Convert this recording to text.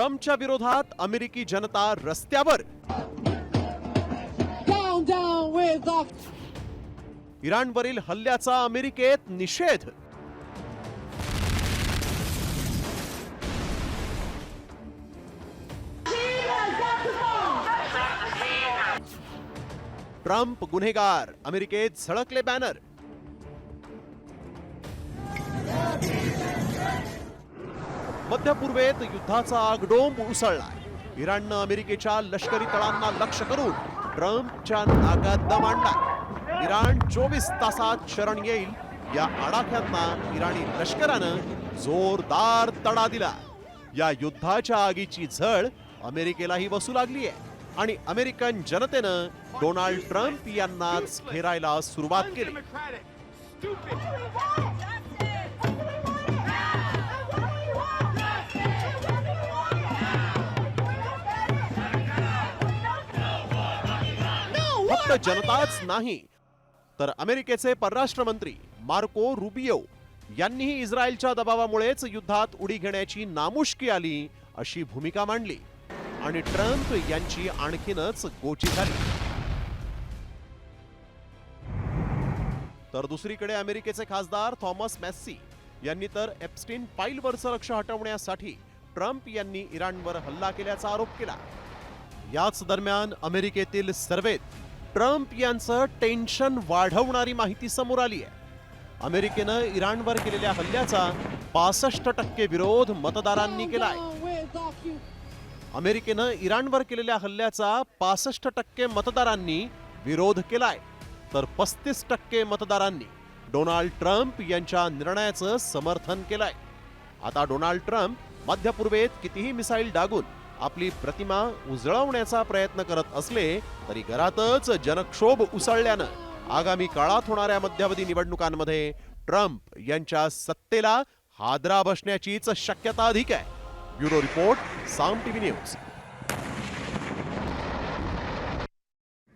ट्रम्पच्या विरोधात अमेरिकी जनता रस्त्यावर. इराणवरील हल्ल्याचा अमेरिकेत निषेध. ट्रम्प गुन्हेगार, अमेरिकेत झळकले बॅनर. मध्य पूर्वेत युद्धाचा आगडोंब उसळलाय. इराणनं अमेरिकेच्या लष्करी तळांना लक्ष्य करून ट्रम्पच्या नाकात दम आणला. इराण 24 तासात शरण येईल या आडाख्यांना इराणी लष्करानं जोरदार तडा दिला. या युद्धाच्या आगीची झळ अमेरिकेलाही बसू लागली आहे आणि अमेरिकन जनतेनं डोनाल्ड ट्रम्प यांनाच घेरायला सुरुवात केली. फक्त जनताच नाही तर अमेरिकेचे परराष्ट्र मंत्री मार्को रुबियो यांनीही इस्रायलच्या दबावामुळेच युद्धात उडी घेण्याची नामुष्की आली अशी भूमिका मांडली आणि ट्रम्प यांची आणखीनच गोची झाली. तर दुसरीकडे अमेरिकेचे खासदार थॉमस मॅस्सी यांनी तर एप्स्टीन फाईलवरचं लक्ष हटवण्यासाठी ट्रम्प यांनी इराणवर हल्ला केल्याचा आरोप केला. याच दरम्यान अमेरिकेतील सर्वेत ट्रम्प यांचं टेन्शन वाढवणारी माहिती समोर आली आहे. अमेरिकेनं इराणवर केलेल्या हल्ल्याचा 65% विरोध मतदारांनी केलाय. अमेरिकेनं इराणवर केलेल्या हल्ल्याचा 65% मतदारांनी विरोध केलाय तर 35% मतदारांनी डोनाल्ड ट्रम्प यांच्या निर्णयाचं समर्थन केलंय. आता डोनाल्ड ट्रम्प मध्य पूर्वेत कितीही मिसाईल डागून आपली प्रतिमा उजळवण्याचा प्रयत्न करत असले तरी घरातच जनक्षोभ उसळल्यानं आगामी काळात होणाऱ्या मध्यावधी निवडणुकांमध्ये ट्रम्प यांच्या सत्तेला हादरा बसण्याचीच शक्यता अधिक आहे. ब्युरो रिपोर्ट, साम टीव्ही न्यूज.